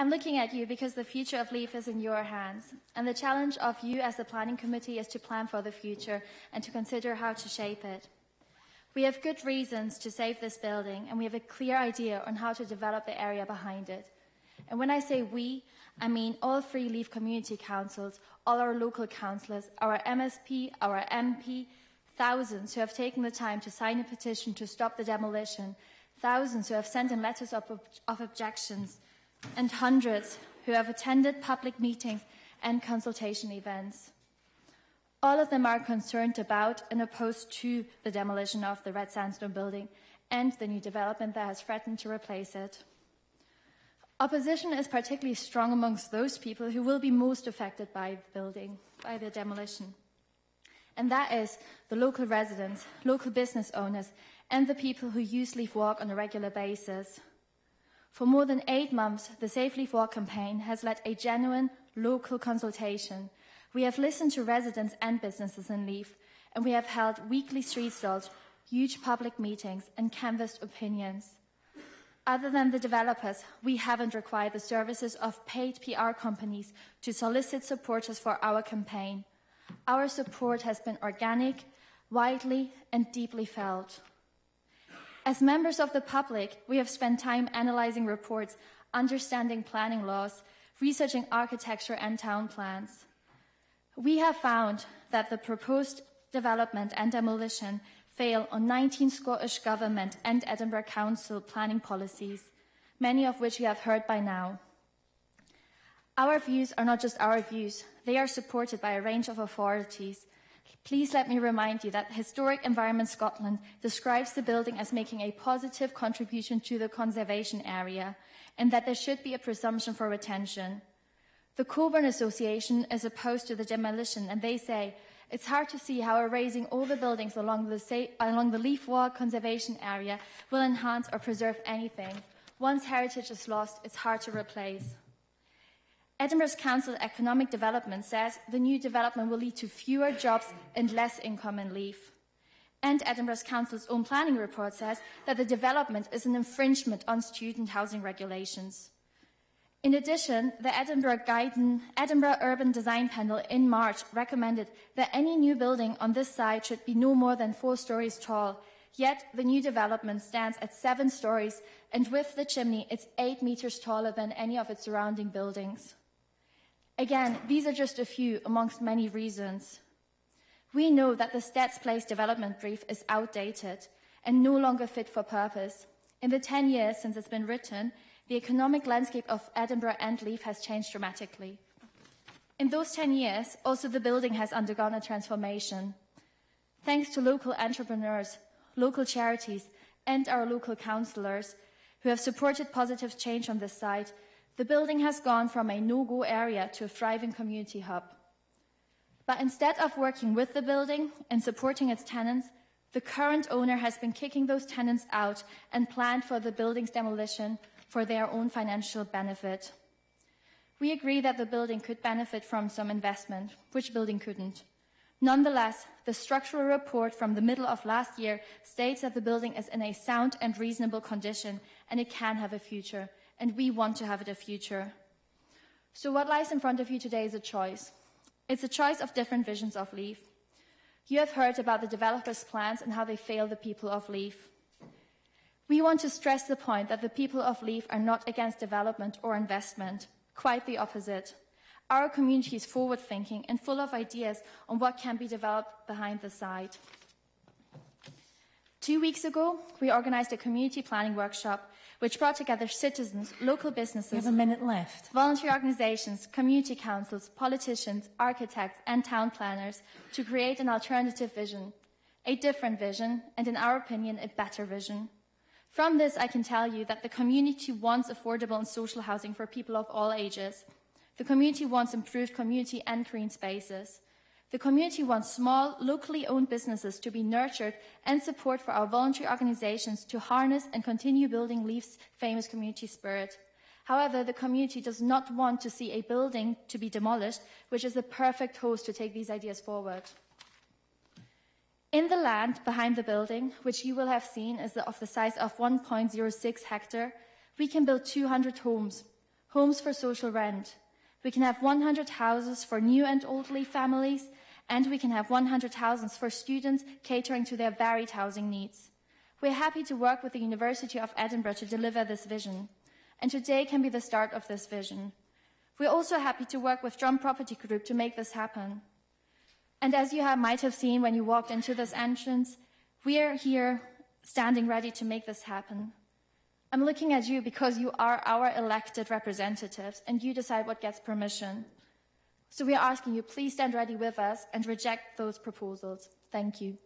I'm looking at you because the future of Leith is in your hands, and the challenge of you as the planning committee is to plan for the future and to consider how to shape it. We have good reasons to save this building, and we have a clear idea on how to develop the area behind it. And when I say we, I mean all 3 Leith community councils, all our local councillors, our MSP, our MP, thousands who have taken the time to sign a petition to stop the demolition, thousands who have sent in letters of objections, and hundreds who have attended public meetings and consultation events. All of them are concerned about and opposed to the demolition of the red sandstone building and the new development that has threatened to replace it. Opposition is particularly strong amongst those people who will be most affected by the demolition. And that is the local residents, local business owners, and the people who use Leith Walk on a regular basis. For more than 8 months, the Save Leith Walk campaign has led a genuine local consultation. We have listened to residents and businesses in Leith, and we have held weekly street stalls, huge public meetings, and canvassed opinions. Other than the developers, we haven't required the services of paid PR companies to solicit supporters for our campaign. Our support has been organic, widely, and deeply felt. As members of the public, we have spent time analysing reports, understanding planning laws, researching architecture and town plans. We have found that the proposed development and demolition fail on 19 Scottish Government and Edinburgh Council planning policies, many of which you have heard by now. Our views are not just our views, they are supported by a range of authorities. Please let me remind you that Historic Environment Scotland describes the building as making a positive contribution to the conservation area and that there should be a presumption for retention. The Coburn Association is opposed to the demolition, and they say it's hard to see how erasing all the buildings along the Leith Walk conservation area will enhance or preserve anything. Once heritage is lost, it's hard to replace. Edinburgh's Council Economic Development says the new development will lead to fewer jobs and less income in Leith. And Edinburgh's Council's own planning report says that the development is an infringement on student housing regulations. In addition, the Edinburgh Urban Design Panel in March recommended that any new building on this site should be no more than 4 stories tall, yet the new development stands at 7 stories, and with the chimney, it's 8 metres taller than any of its surrounding buildings. Again, these are just a few amongst many reasons. We know that the Stats Place development brief is outdated and no longer fit for purpose. In the 10 years since it's been written, the economic landscape of Edinburgh and Leith has changed dramatically. In those 10 years, also the building has undergone a transformation. Thanks to local entrepreneurs, local charities, and our local councillors who have supported positive change on this site, the building has gone from a no-go area to a thriving community hub. But instead of working with the building and supporting its tenants, the current owner has been kicking those tenants out and planned for the building's demolition for their own financial benefit. We agree that the building could benefit from some investment, which building couldn't. Nonetheless, the structural report from the middle of last year states that the building is in a sound and reasonable condition and it can have a future, and we want to have it a future. So what lies in front of you today is a choice. It's a choice of different visions of Leith. You have heard about the developers' plans and how they fail the people of Leith. We want to stress the point that the people of Leith are not against development or investment. Quite the opposite. Our community is forward-thinking and full of ideas on what can be developed behind the site. 2 weeks ago, we organised a community planning workshop which brought together citizens, local businesses, you have a minute left, voluntary organisations, community councils, politicians, architects and town planners to create an alternative vision, a different vision, and in our opinion, a better vision. From this, I can tell you that the community wants affordable and social housing for people of all ages. The community wants improved community and green spaces. The community wants small, locally owned businesses to be nurtured and support for our voluntary organisations to harness and continue building Leith's famous community spirit. However, the community does not want to see a building to be demolished, which is the perfect host to take these ideas forward. In the land behind the building, which you will have seen is of the size of 1.06 hectare, we can build 200 homes. homes for social rent. We can have 100 houses for new and elderly families, and we can have 100 houses for students catering to their varied housing needs. We are happy to work with the University of Edinburgh to deliver this vision, and today can be the start of this vision. We are also happy to work with Drum Property Group to make this happen. And as you might have seen when you walked into this entrance, we are here standing ready to make this happen. I'm looking at you because you are our elected representatives and you decide what gets permission. So we are asking you, please stand ready with us and reject those proposals. Thank you.